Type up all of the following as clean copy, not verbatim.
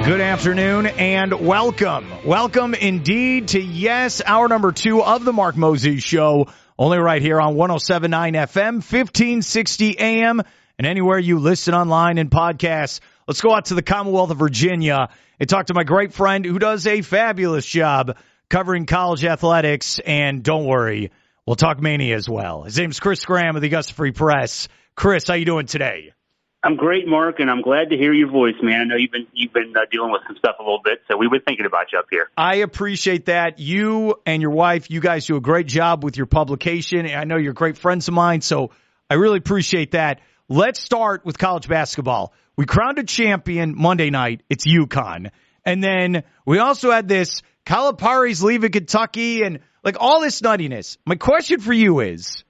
Good afternoon and welcome. Welcome indeed to, yes, hour number 2 of the Mark Moses Show, only right here on 107.9 FM, 1560 AM, and anywhere you listen online and podcasts. Let's go out to the Commonwealth of Virginia and talk to my great friend who does a fabulous job covering college athletics, and don't worry, we'll talk Mania as well. His name's Chris Graham of the Augusta Free Press. Chris, how you doing today? I'm great, Mark, and I'm glad to hear your voice, man. I know you've been dealing with some stuff a little bit, so we've been thinking about you up here. I appreciate that. You and your wife, you guys do a great job with your publication. I know you're great friends of mine, so I really appreciate that. Let's start with college basketball. We crowned a champion Monday night. It's UConn. And then we also had this Calipari's leaving Kentucky and like all this nuttiness. My question for you is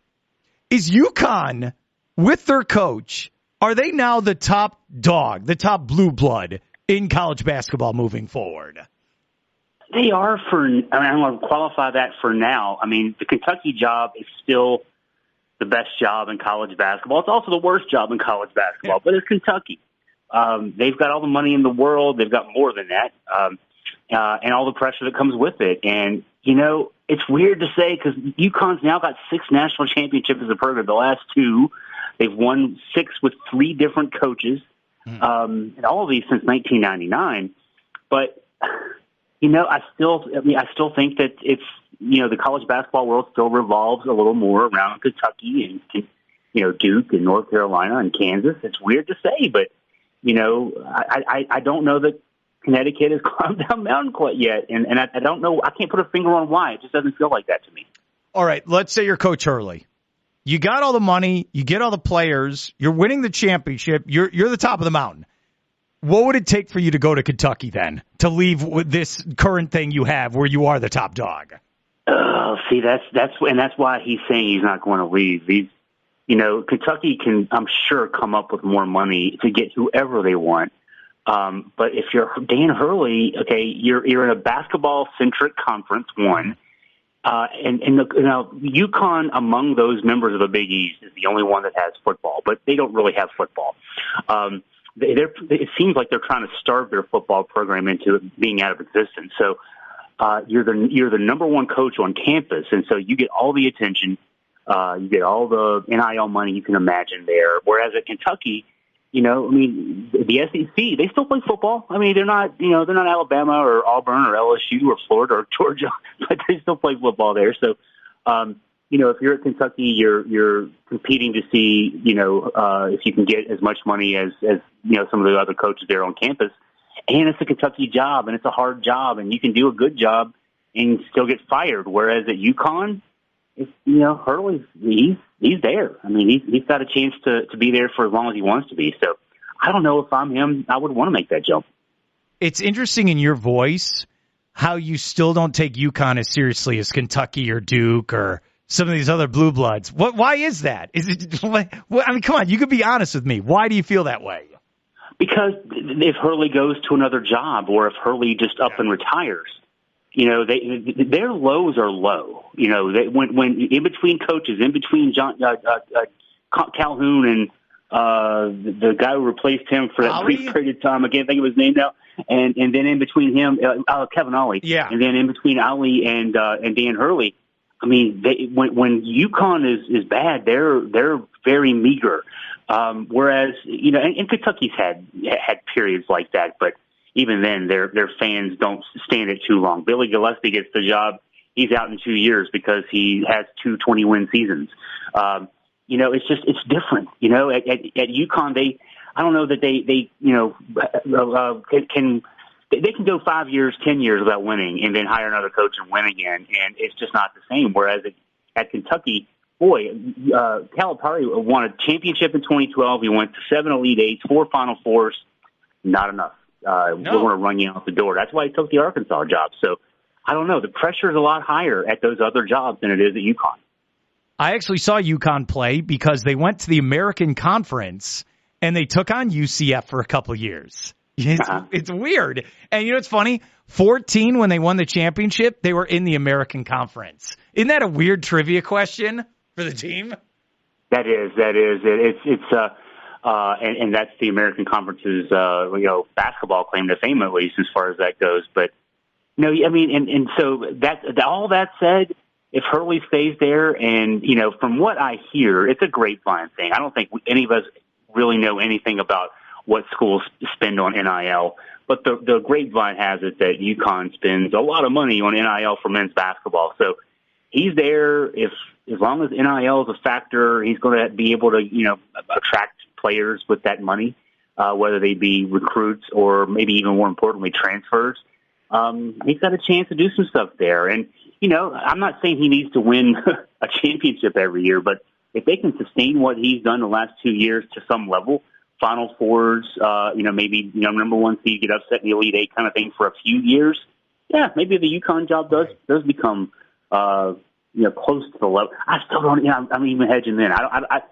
UConn, with their coach, are they now the top dog, the top blue blood in college basketball moving forward? They are I'm going to qualify that for now. I mean, the Kentucky job is still the best job in college basketball. It's also the worst job in college basketball, but it's Kentucky. They've got all the money in the world. They've got more than that, and all the pressure that comes with it. And, you know, it's weird to say because UConn's now got 6 national championships as a program, the last 2. They've won 6 with 3 different coaches, and all of these since 1999. But, you know, I still think that it's, you know, the college basketball world still revolves a little more around Kentucky and, you know, Duke and North Carolina and Kansas. It's weird to say, but, you know, I don't know that Connecticut has climbed down mountain quite yet. And I don't know. I can't put a finger on why. It just doesn't feel like that to me. All right. Let's say you're Coach Hurley. You got all the money, you get all the players, you're winning the championship, you're the top of the mountain. What would it take for you to go to Kentucky then, to leave with this current thing you have where you are the top dog? See, that's why he's saying he's not going to leave. You know, Kentucky can, I'm sure, come up with more money to get whoever they want. But if you're Dan Hurley, okay, you're in a basketball-centric conference, one. And UConn, among those members of the Big East, is the only one that has football, but they don't really have football. It seems like they're trying to starve their football program into being out of existence. So you're the number one coach on campus, and so you get all the attention, you get all the NIL money you can imagine there. Whereas at Kentucky, you know, I mean, the SEC, they still play football. I mean, they're not Alabama or Auburn or LSU or Florida or Georgia, but they still play football there. So, you know, if you're at Kentucky, you're competing to see, you know, if you can get as much money as you know, some of the other coaches there on campus. And it's a Kentucky job, and it's a hard job, and you can do a good job and still get fired. Whereas at UConn, you know, Hurley, he's there. I mean, he's got a chance to be there for as long as he wants to be. So I don't know if I'm him, I would want to make that jump. It's interesting in your voice how you still don't take UConn as seriously as Kentucky or Duke or some of these other blue bloods. Why is that? Is it? I mean, come on, you could be honest with me. Why do you feel that way? Because if Hurley goes to another job, or if Hurley just up and retires, you know, their lows are low. You know, when in between coaches, in between Calhoun and the guy who replaced him for that brief period of time, I can't think of his name now, and then in between him, Kevin Ollie, and then in between Ollie and Dan Hurley. I mean, when UConn is bad, they're very meager. Whereas, you know, and Kentucky's had periods like that, but even then, their fans don't stand it too long. Billy Gillispie gets the job; he's out in 2 years because he has 2 20-win seasons. You know, it's different. You know, at UConn, I don't know that they you know can go 5 years, 10 years without winning, and then hire another coach and win again, and it's just not the same. Whereas at Kentucky, boy, Calipari won a championship in 2012. He went to 7 Elite Eights, 4 Final Fours. Not enough. We're going to run you out the door. That's why he took the Arkansas job. So I don't know. The pressure is a lot higher at those other jobs than it is at UConn. I actually saw UConn play because they went to the American Conference and they took on UCF for a couple of years. It's weird. And you know what's funny? 14, when they won the championship, they were in the American Conference. Isn't that a weird trivia question for the team? That is. It's and that's the American Conference's basketball claim to fame, at least as far as that goes. But no, I mean, and so that all that said, if Hurley stays there, and from what I hear, it's a grapevine thing. I don't think any of us really know anything about what schools spend on NIL, but the grapevine has it that UConn spends a lot of money on NIL for men's basketball. So he's there. As long as NIL is a factor, he's going to be able to attract players with that money, whether they be recruits or maybe even more importantly transfers. He's got a chance to do some stuff there. And I'm not saying he needs to win a championship every year, but if they can sustain what he's done the last 2 years to some level, Final Fours, maybe number one seed, get upset in the Elite Eight kind of thing for a few years, yeah, maybe the UConn job does become close to the level. I still don't. I'm even hedging in. I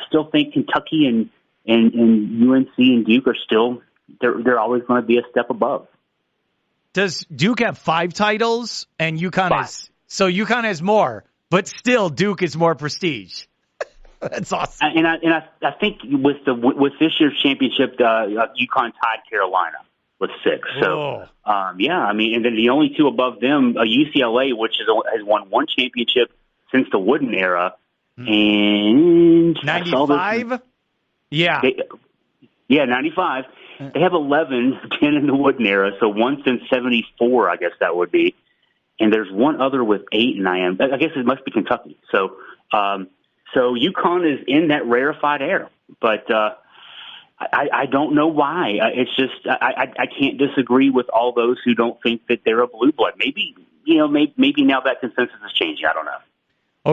still think Kentucky and UNC and Duke are still they're always going to be a step above. Does Duke have 5 titles and UConn 5. So UConn has more, but still Duke is more prestige. That's awesome. And I think with this year's championship, UConn tied Carolina with 6. So I mean, and then the only 2 above them, UCLA, which has won 1 championship since the Wooden era, and 95. Yeah, 95. They have 11, 10 in the Wooden era, so 1 since 74, I guess that would be. And there's 1 other with 8, and I guess it must be Kentucky. So UConn is in that rarefied air, but I don't know why. It's just I can't disagree with all those who don't think that they're a blue blood. Maybe now that consensus is changing. I don't know.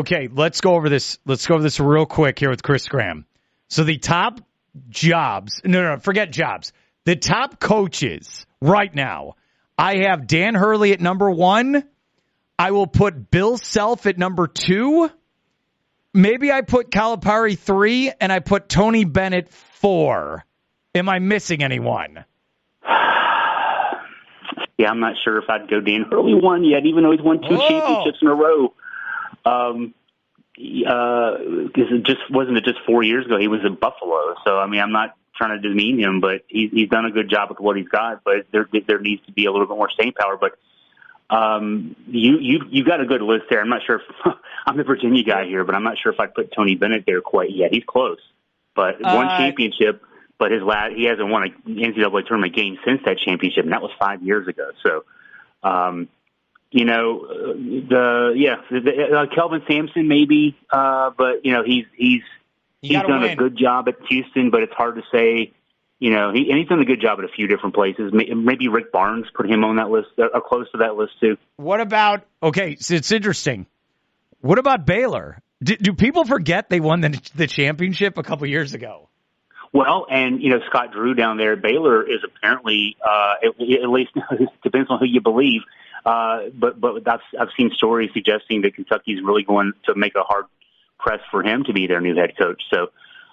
Okay, let's go over this. Let's go over this real quick here with Chris Graham. So the top jobs, no, forget jobs. The top coaches right now, I have Dan Hurley at number 1. I will put Bill Self at number 2. Maybe I put Calipari 3, and I put Tony Bennett 4. Am I missing anyone? Yeah, I'm not sure if I'd go Dan Hurley 1 yet, even though he's won 2 championships in a row. Because wasn't it just 4 years ago he was in Buffalo? So I mean, I'm not trying to demean him, but he's done a good job with what he's got. But there needs to be a little bit more staying power. But you got a good list there. I'm not sure if I'm the Virginia guy here, but I'm not sure if I'd put Tony Bennett there quite yet. He's close, but 1 championship. But he hasn't won an NCAA tournament game since that championship, and that was 5 years ago. So. Kelvin Sampson maybe, but he's done a good job at Houston, but it's hard to say. He's done a good job at a few different places. Maybe Rick Barnes, put him on that list, close to that list too. What about? Okay, so it's interesting. What about Baylor? Do people forget they won the championship a couple years ago? Well, and Scott Drew down there at Baylor is apparently, at least it depends on who you believe. But I've seen stories suggesting that Kentucky's really going to make a hard press for him to be their new head coach. So,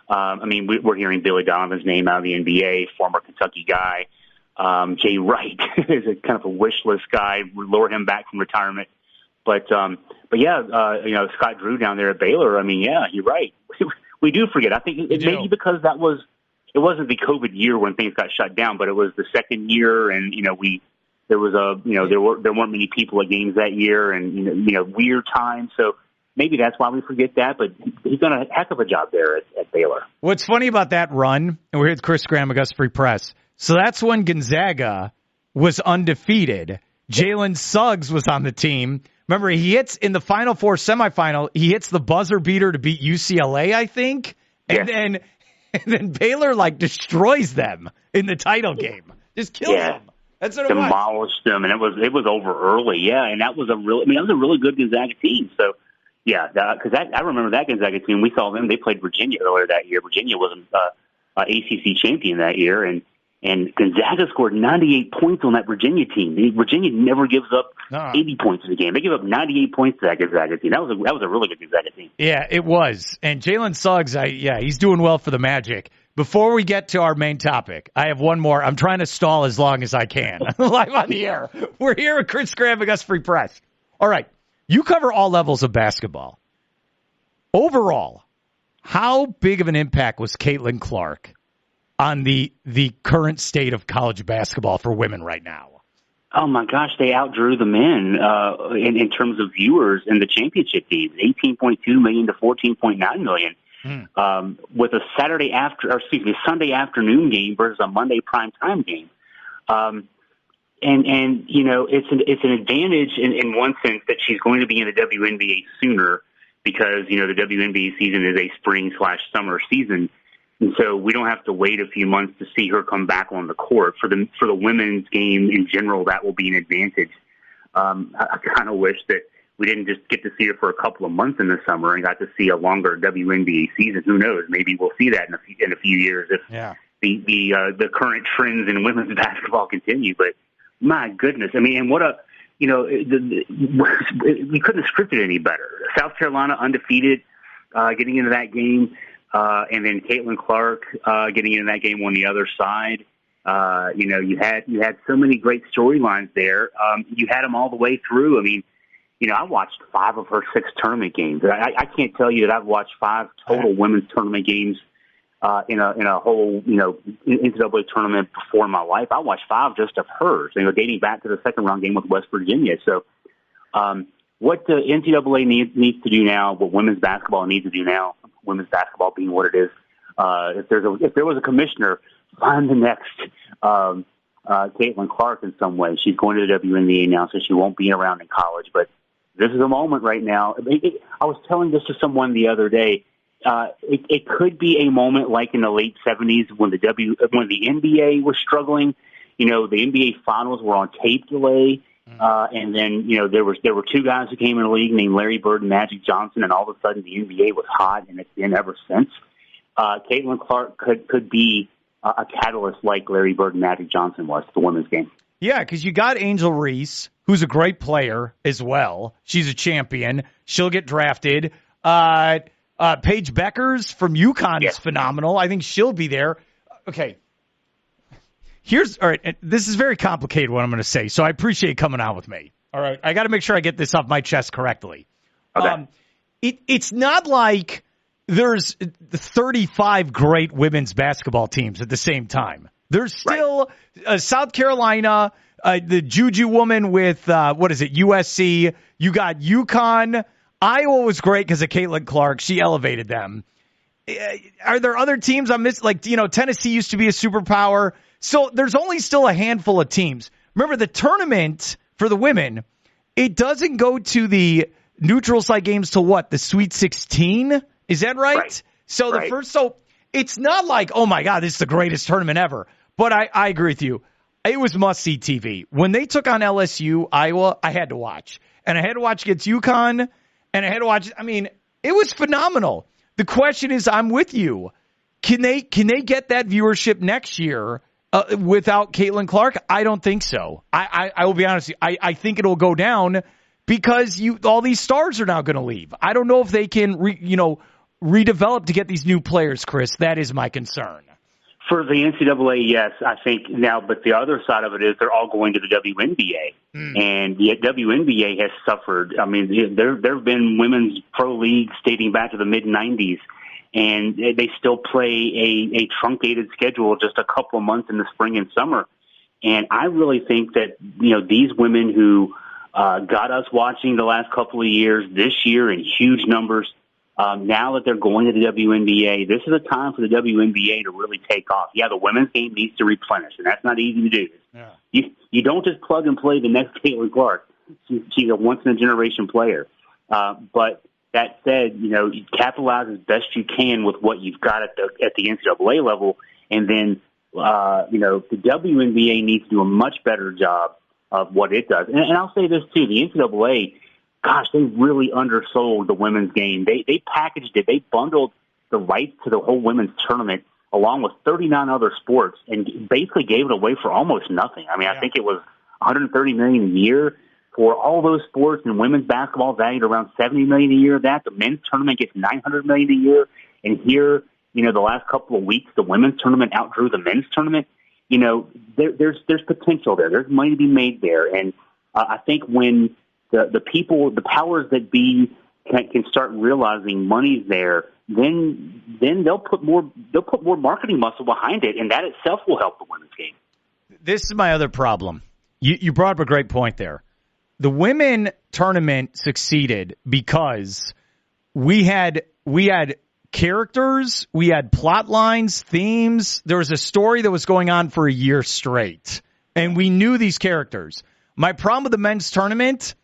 I mean, we're hearing Billy Donovan's name out of the NBA, former Kentucky guy. Jay Wright is a kind of a wish list guy. We lure him back from retirement. But yeah, Scott Drew down there at Baylor. I mean, yeah, you're right. We do forget. I think maybe because it wasn't the COVID year when things got shut down, but it was the second year, and there weren't many people at games that year, and weird times. So maybe that's why we forget that. But he's done a heck of a job there at Baylor. What's funny about that run, and we're here with Chris Graham, Augusta Free Press. So that's when Gonzaga was undefeated. Jalen Suggs was on the team. Remember, he hits in the Final Four semifinal. He hits the buzzer beater to beat UCLA, I think, and then Baylor destroys them in the title game, just kills them. That's what it was. Demolished them, and it was over early. Yeah, and that was a really good Gonzaga team. So yeah, because I remember that Gonzaga team. We saw them. They played Virginia earlier that year. Virginia was an ACC champion that year, and Gonzaga scored 98 points on that Virginia team. Virginia never gives up 80 points in a game. They give up 98 points to that Gonzaga team. That was a really good Gonzaga team. Yeah, it was. And Jalen Suggs, he's doing well for the Magic. Before we get to our main topic, I have one more. I'm trying to stall as long as I can. Live on the air. We're here with Chris Graham, Augusta Free Press. All right. You cover all levels of basketball. Overall, how big of an impact was Caitlin Clark on the current state of college basketball for women right now? Oh my gosh, they outdrew the men in terms of viewers in the championship games, 18.2 million to 14.9 million, with a Sunday afternoon game versus a Monday primetime game. And you know, it's an advantage in one sense that she's going to be in the WNBA sooner because, you know, the WNBA season is a spring/summer season. And so we don't have to wait a few months to see her come back on the court. For the women's game in general, that will be an advantage. I kind of wish that we didn't just get to see her for a couple of months in the summer and got to see a longer WNBA season. Who knows? Maybe we'll see that in a few years if the current trends in women's basketball continue. But my goodness, I mean, and what a, you know, we couldn't have scripted any better. South Carolina undefeated, getting into that game. And then Caitlin Clark getting into that game on the other side. You know, you had so many great storylines there. You had them all the way through. I mean, you know, I watched 5 of her 6 tournament games. I can't tell you that I've watched 5 total women's tournament games in a whole, you know, NCAA tournament before in my life. I watched 5 just of hers, you know, dating back to the second round game with West Virginia. So, what the NCAA needs to do now, what women's basketball needs to do now, women's basketball being what it is, if there was a commissioner, find the next Caitlin Clark in some way. She's going to the WNBA now, so she won't be around in college. But this is a moment right now. I was telling this to someone the other day. It could be a moment like in the late 70s when the NBA was struggling. You know, the NBA finals were on tape delay. And then, you know, there were 2 guys who came in the league named Larry Bird and Magic Johnson, and all of a sudden the NBA was hot, and it's been ever since. Caitlin Clark could be a catalyst like Larry Bird and Magic Johnson was to the women's game. Yeah, because you got Angel Reese, who's a great player as well. She's a champion. She'll get drafted. Paige Beckers from UConn is phenomenal. I think she'll be there. Okay. All right, this is very complicated what I'm going to say, so I appreciate you coming on with me. All right, I got to make sure I get this off my chest correctly. Okay. It's not like there's 35 great women's basketball teams at the same time. There's still South Carolina, the Juju woman with, USC. You got UConn. Iowa was great because of Caitlin Clark. She elevated them. Are there other teams I'm missing? Like, you know, Tennessee used to be a superpower. So there's only still a handful of teams. Remember, the tournament for the women, it doesn't go to the neutral site games till what? The Sweet 16? Is that right? So the first, so it's not like, oh my God, this is the greatest tournament ever. But I agree with you. It was must-see TV. When they took on LSU, Iowa, I had to watch. And I had to watch against UConn, and I had to watch, I mean, it was phenomenal. The question is, I'm with you. Can they get that viewership next year without Caitlin Clark? I don't think so. I will be honest with you. I think it'll go down because all these stars are now going to leave. I don't know if they can redevelop to get these new players, Chris. That is my concern. For the NCAA, yes, I think now, but the other side of it is they're all going to the WNBA. And the WNBA has suffered. I mean, there have been women's pro leagues dating back to the mid-'90s, and they still play a truncated schedule just a couple of months in the spring and summer. And I really think that, you know, these women who got us watching the last couple of years, this year in huge numbers, now that they're going to the WNBA, this is a time for the WNBA to really take off. Yeah, the women's game needs to replenish, and that's not easy to do. Yeah. You don't just plug and play the next Caitlin Clark. She's a once-in-a-generation player. But that said, you know, you capitalize as best you can with what you've got at the NCAA level, and then, you know, the WNBA needs to do a much better job of what it does. And I'll say this, too. The NCAA, gosh, they really undersold the women's game. They packaged it. They bundled the rights to the whole women's tournament along with 39 other sports and basically gave it away for almost nothing. I mean, I think it was $130 million a year for all those sports, and women's basketball valued around $70 million a year. The men's tournament gets $900 million a year. And here, you know, the last couple of weeks, the women's tournament outdrew the men's tournament. You know, there's potential there. There's money to be made there. And I think when the people, the powers that be can start realizing money's there, then they'll put more marketing muscle behind it, and that itself will help the women's game. This is my other problem. You brought up a great point there. The women tournament succeeded because we had characters, we had plot lines, themes. There was a story that was going on for a year straight, and we knew these characters. My problem with the men's tournament,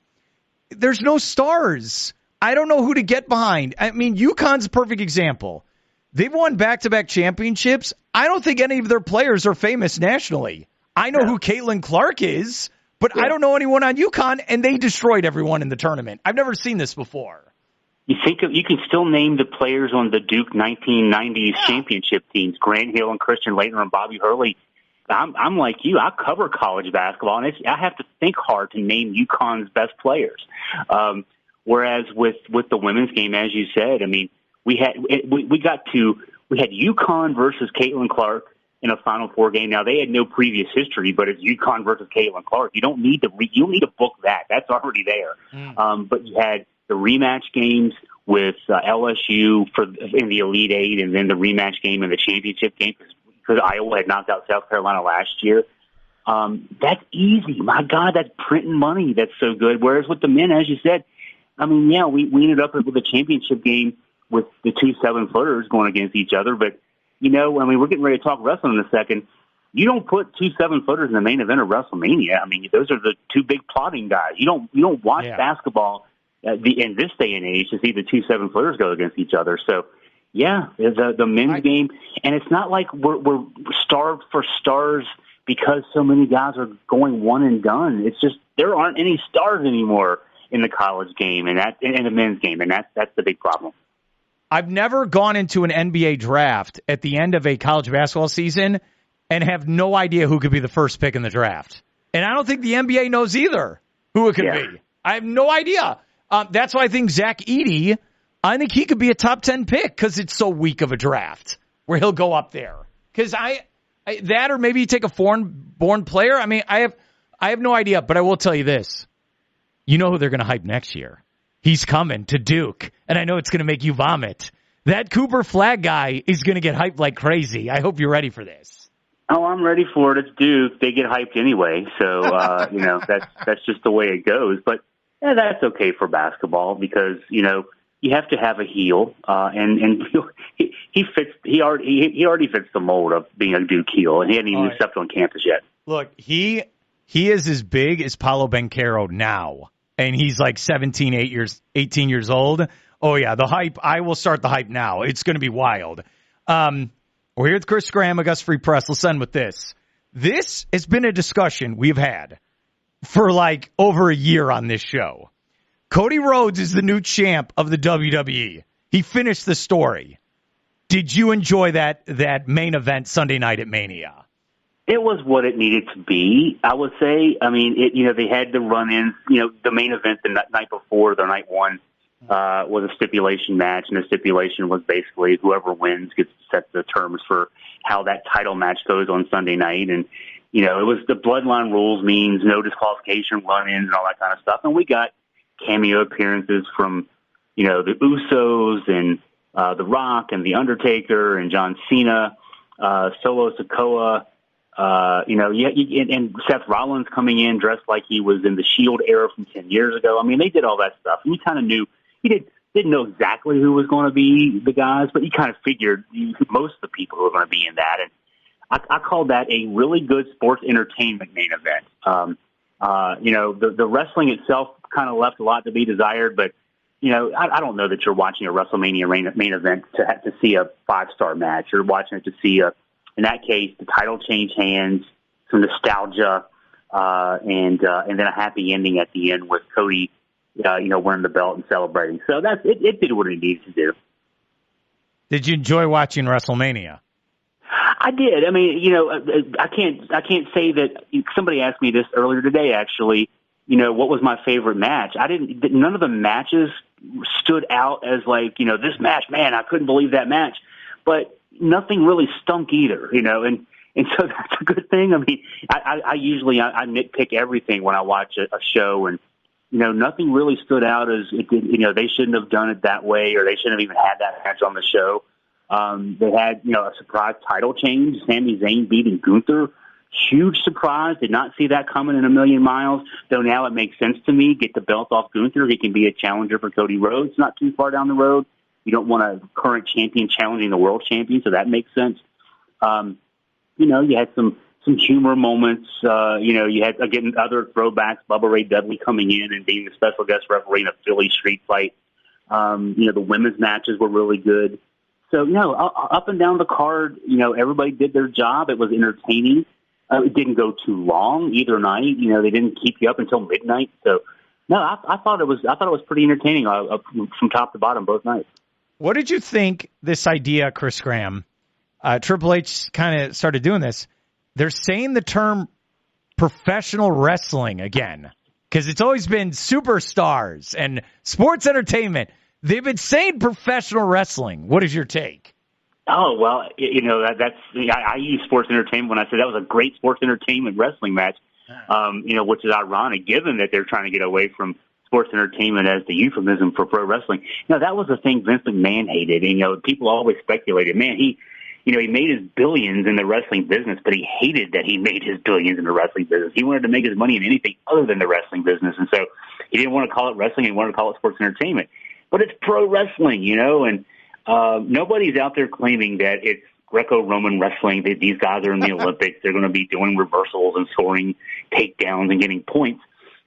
there's no stars. I don't know who to get behind. I mean, UConn's a perfect example. They've won back-to-back championships. I don't think any of their players are famous nationally. I know who Caitlin Clark is, but I don't know anyone on UConn, and they destroyed everyone in the tournament. I've never seen this before. You can still name the players on the Duke 1990s championship teams: Grant Hill and Christian Laettner and Bobby Hurley. I'm like you. I cover college basketball, and I have to think hard to name UConn's best players. Whereas with the women's game, as you said, I mean, we had UConn versus Caitlin Clark in a Final Four game. Now, they had no previous history, but it's UConn versus Caitlin Clark. You don't need to book that. That's already there. But you had the rematch games with LSU in the Elite Eight, and then the rematch game in the championship game because Iowa had knocked out South Carolina last year. That's easy. My God, that's printing money. That's so good. Whereas with the men, as you said, I mean, yeah, we ended up with a championship game with the 2 7-footers going against each other, but you know, I mean, we're getting ready to talk wrestling in a second. You don't put 2 7-footers in the main event of WrestleMania. I mean, those are the two big plotting guys. You don't watch basketball in this day and age to see the 2 7-footers go against each other. So, yeah, the men's game, and it's not like we're starved for stars because so many guys are going one and done. It's just there aren't any stars anymore in the college game and in the men's game, and that's the big problem. I've never gone into an NBA draft at the end of a college basketball season and have no idea who could be the first pick in the draft. And I don't think the NBA knows either who it could be. I have no idea. That's why I think Zach Edey, I think he could be a top 10 pick because it's so weak of a draft where he'll go up there. Because that or maybe you take a foreign-born player. I mean, I have no idea, but I will tell you this. You know who they're going to hype next year. He's coming to Duke, and I know it's going to make you vomit. That Cooper Flagg guy is going to get hyped like crazy. I hope you're ready for this. Oh, I'm ready for it. It's Duke. They get hyped anyway, so you know that's just the way it goes. But that's okay for basketball because you know you have to have a heel, and he fits. He already fits the mold of being a Duke heel, and he hadn't even stepped on campus yet. Look, he is as big as Paolo Banchero now. And he's like 18 years old. Oh, yeah, the hype. I will start the hype now. It's going to be wild. We're here with Chris Graham, Augusta Free Press. Let's end with this. This has been a discussion we've had for like over a year on this show. Cody Rhodes is the new champ of the WWE. He finished the story. Did you enjoy that main event Sunday night at Mania? It was what it needed to be, I would say. I mean, they had the run-ins. You know, the main event the night before, the night one, was a stipulation match, and the stipulation was basically whoever wins gets to set the terms for how that title match goes on Sunday night. And, you know, it was the bloodline rules means no disqualification, run-ins, and all that kind of stuff. And we got cameo appearances from, you know, the Usos and The Rock and The Undertaker and John Cena, Solo Sikoa. And Seth Rollins coming in dressed like he was in the Shield era from 10 years ago. I mean, they did all that stuff. And you kind of knew, didn't know exactly who was going to be the guys, but you kind of figured most of the people who were going to be in that. And I called that a really good sports entertainment main event. The wrestling itself kind of left a lot to be desired, but, you know, I don't know that you're watching a WrestleMania main event to see a 5-star match. You're watching it to see in that case, the title changed hands, some nostalgia, and then a happy ending at the end with Cody, wearing the belt and celebrating. So it did what it needed to do. Did you enjoy watching WrestleMania? I did. I mean, you know, I can't say that. Somebody asked me this earlier today, actually. You know, what was my favorite match? None of the matches stood out as like, you know, this match, man, I couldn't believe that match. But nothing really stunk either, you know, and so that's a good thing. I mean, I usually nitpick everything when I watch a show, and nothing really stood out as it did. They shouldn't have done it that way, or they shouldn't have even had that match on the show. They had, a surprise title change. Sami Zayn beating Gunther. Huge surprise. Did not see that coming in a million miles. Though now it makes sense to me. Get the belt off Gunther. He can be a challenger for Cody Rhodes. Not too far down the road. You don't want a current champion challenging the world champion, so that makes sense. You had some humor moments. You had, again, other throwbacks. Bubba Ray Dudley coming in and being the special guest referee in a Philly street fight. The women's matches were really good. So, up and down the card, everybody did their job. It was entertaining. It didn't go too long either night. They didn't keep you up until midnight. So, no, I thought it was pretty entertaining from top to bottom both nights. What did you think this idea, Chris Graham? Triple H kind of started doing this. They're saying the term professional wrestling again because it's always been superstars and sports entertainment. They've been saying professional wrestling. What is your take? Oh, well, I use sports entertainment when I said that was a great sports entertainment wrestling match, which is ironic given that they're trying to get away from sports entertainment as the euphemism for pro wrestling. That was the thing Vince McMahon hated. People always speculated, man, he made his billions in the wrestling business, but he hated that he made his billions in the wrestling business. He wanted to make his money in anything other than the wrestling business. And so he didn't want to call it wrestling. He wanted to call it sports entertainment. But it's pro wrestling, and nobody's out there claiming that it's Greco-Roman wrestling, that these guys are in the Olympics. They're going to be doing reversals and soaring takedowns and getting points.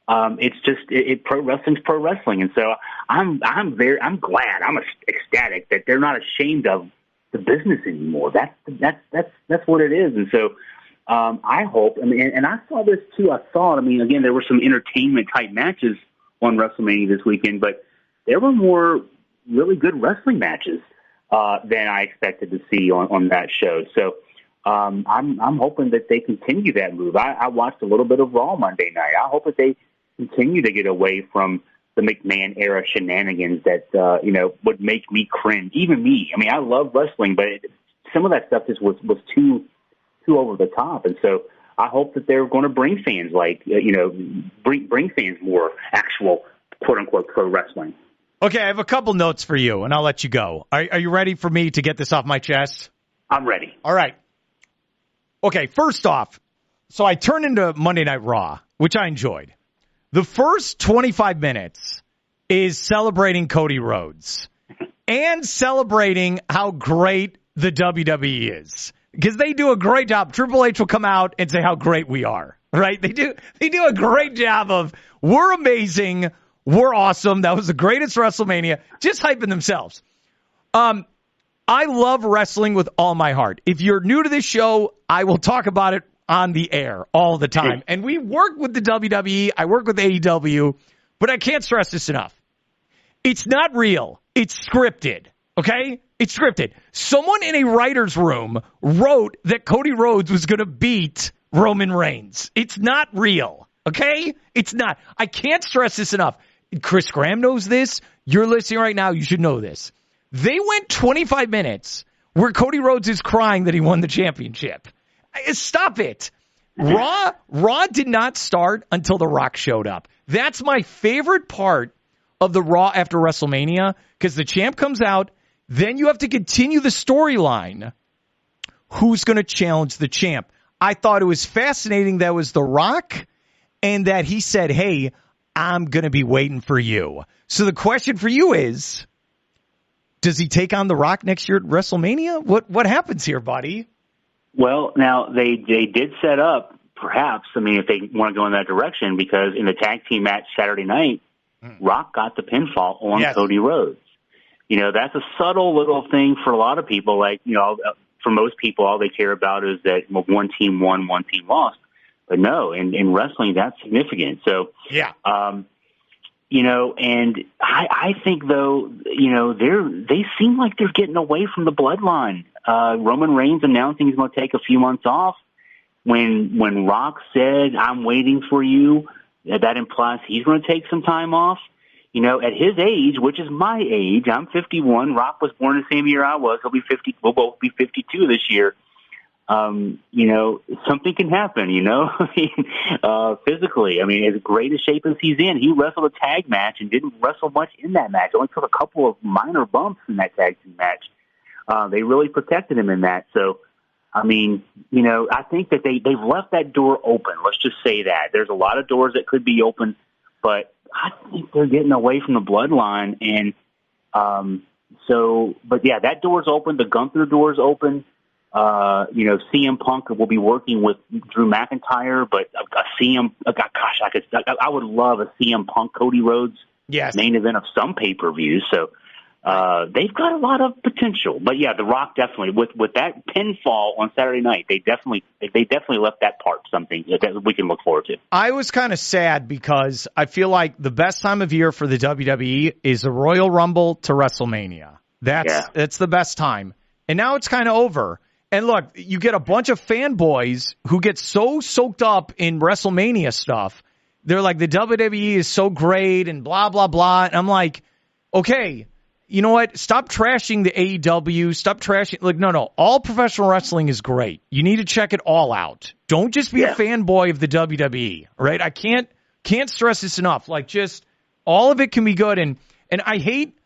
It's just pro wrestling's pro wrestling. And so I'm glad, I'm ecstatic that they're not ashamed of the business anymore. That's what it is. And so I hope, and I saw this too. Again, there were some entertainment type matches on WrestleMania this weekend, but there were more really good wrestling matches than I expected to see on that show. So I'm hoping that they continue that move. I watched a little bit of Raw Monday night. I hope that they continue to get away from the McMahon era shenanigans that would make me cringe. Even me. I love wrestling, but some of that stuff just was too over the top. And so I hope that they're going to bring fans bring fans more actual quote unquote pro wrestling. Okay, I have a couple notes for you, and I'll let you go. Are you ready for me to get this off my chest? I'm ready. All right. Okay, first off, so I turned into Monday Night Raw, which I enjoyed. The first 25 minutes is celebrating Cody Rhodes and celebrating how great the WWE is, because they do a great job. Triple H will come out and say how great we are, right? They do a great job of, we're amazing, we're awesome. That was the greatest WrestleMania. Just hyping themselves. I love wrestling with all my heart. If you're new to this show, I will talk about it on the air all the time. And we work with the WWE. I work with AEW. But I can't stress this enough. It's not real. It's scripted. Okay? It's scripted. Someone in a writer's room wrote that Cody Rhodes was going to beat Roman Reigns. It's not real. Okay? It's not. I can't stress this enough. Chris Graham knows this. You're listening right now. You should know this. They went 25 minutes where Cody Rhodes is crying that he won the championship. Stop it. Raw did not start until The Rock showed up. That's my favorite part of the Raw after WrestleMania, because the champ comes out, then you have to continue the storyline. Who's going to challenge the champ? I thought it was fascinating that was The Rock, and that he said, hey, I'm going to be waiting for you. So the question for you is, does he take on The Rock next year at WrestleMania? What happens here, buddy? Well, now they did set up, perhaps, if they want to go in that direction, because in the tag team match Saturday night, Rock got the pinfall on Cody Rhodes. That's a subtle little thing for a lot of people. For most people, all they care about is that one team won, one team lost. But no, in wrestling, that's significant. So, yeah. And I think, though, they seem like they're getting away from the bloodline. Roman Reigns announcing he's going to take a few months off. When Rock said, I'm waiting for you, that implies he's going to take some time off. At his age, which is my age, I'm 51. Rock was born the same year I was. He'll be 50. We'll both be 52 this year. something can happen, physically. I mean, as great a shape as he's in, he wrestled a tag match and didn't wrestle much in that match. Only took a couple of minor bumps in that tag team match. They really protected him in that. So, I mean, I think that they've left that door open. Let's just say that. There's a lot of doors that could be open, but I think they're getting away from the bloodline. And but yeah, that door's open. The Gunther door's open. CM Punk will be working with Drew McIntyre, but I would love a CM Punk Cody Rhodes main event of some pay-per-view. So they've got a lot of potential. But yeah, The Rock definitely with that pinfall on Saturday night, they definitely left that part something that we can look forward to. I was kind of sad because I feel like the best time of year for the WWE is the Royal Rumble to WrestleMania. That's the best time. And now it's kind of over. And look, you get a bunch of fanboys who get so soaked up in WrestleMania stuff. They're like, the WWE is so great and blah, blah, blah. And I'm like, okay, you know what? Stop trashing the AEW. Stop trashing. Like, no. All professional wrestling is great. You need to check it all out. Don't just be a fanboy of the WWE, right? I can't stress this enough. Like, just all of it can be good. And I hate,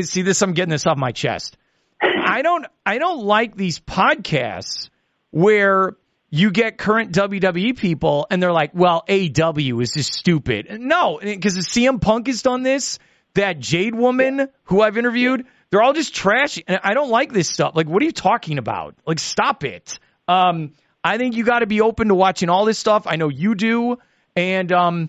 see this, I'm getting this off my chest. I don't like these podcasts where you get current WWE people and they're like, well, AEW is just stupid. No, because CM Punk has done this, that Jade woman who I've interviewed, they're all just trashy. And I don't like this stuff. Like, what are you talking about? Like, stop it. I think you got to be open to watching all this stuff. I know you do. And I'm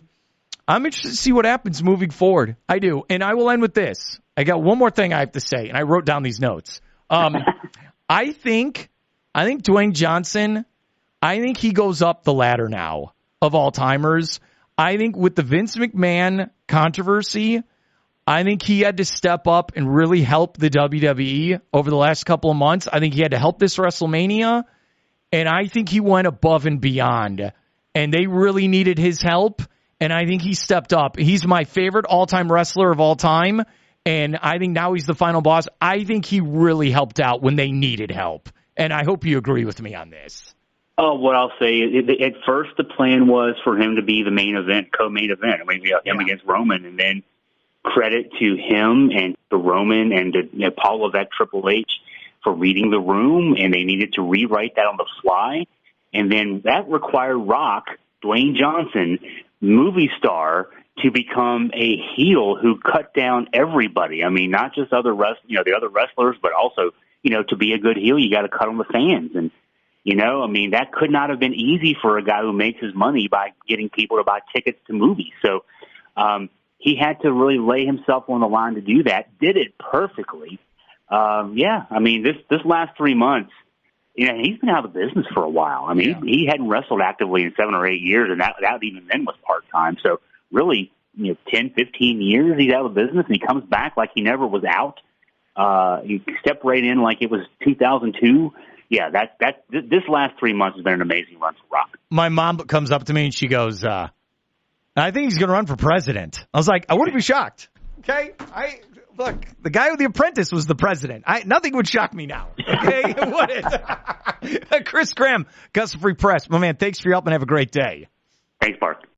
interested to see what happens moving forward. I do. And I will end with this. I got one more thing I have to say, and I wrote down these notes. I think Dwayne Johnson, I think he goes up the ladder now of all-timers. I think with the Vince McMahon controversy, I think he had to step up and really help the WWE over the last couple of months. I think he had to help this WrestleMania, and I think he went above and beyond. And they really needed his help, and I think he stepped up. He's my favorite all-time wrestler of all time. And I think now he's the final boss. I think he really helped out when they needed help. And I hope you agree with me on this. Oh, what I'll say is, at first the plan was for him to be the main event, co-main event. I mean, him against Roman, and then credit to him and to Roman and to Paul Levesque, Triple H for reading the room, and they needed to rewrite that on the fly. And then that required Rock, Dwayne Johnson, movie star, to become a heel who cut down everybody. I mean, not just the other wrestlers, but also, to be a good heel, you got to cut on the fans. And, I mean, that could not have been easy for a guy who makes his money by getting people to buy tickets to movies. So he had to really lay himself on the line to do that. Did it perfectly. I mean, this last 3 months, he's been out of the business for a while. I mean, he hadn't wrestled actively in 7 or 8 years, and that even then was part-time. So really, 10, 15 years he's out of the business, and he comes back like he never was out. He stepped right in like it was 2002. Yeah, this last 3 months has been an amazing run for Rock. My mom comes up to me and she goes, I think he's going to run for president. I was like, I wouldn't be shocked. Okay? Look, the guy with The Apprentice was the president. Nothing would shock me now. Okay? It wouldn't. Chris Graham, Gus Free Press. My man, thanks for your help and have a great day. Thanks, Bart.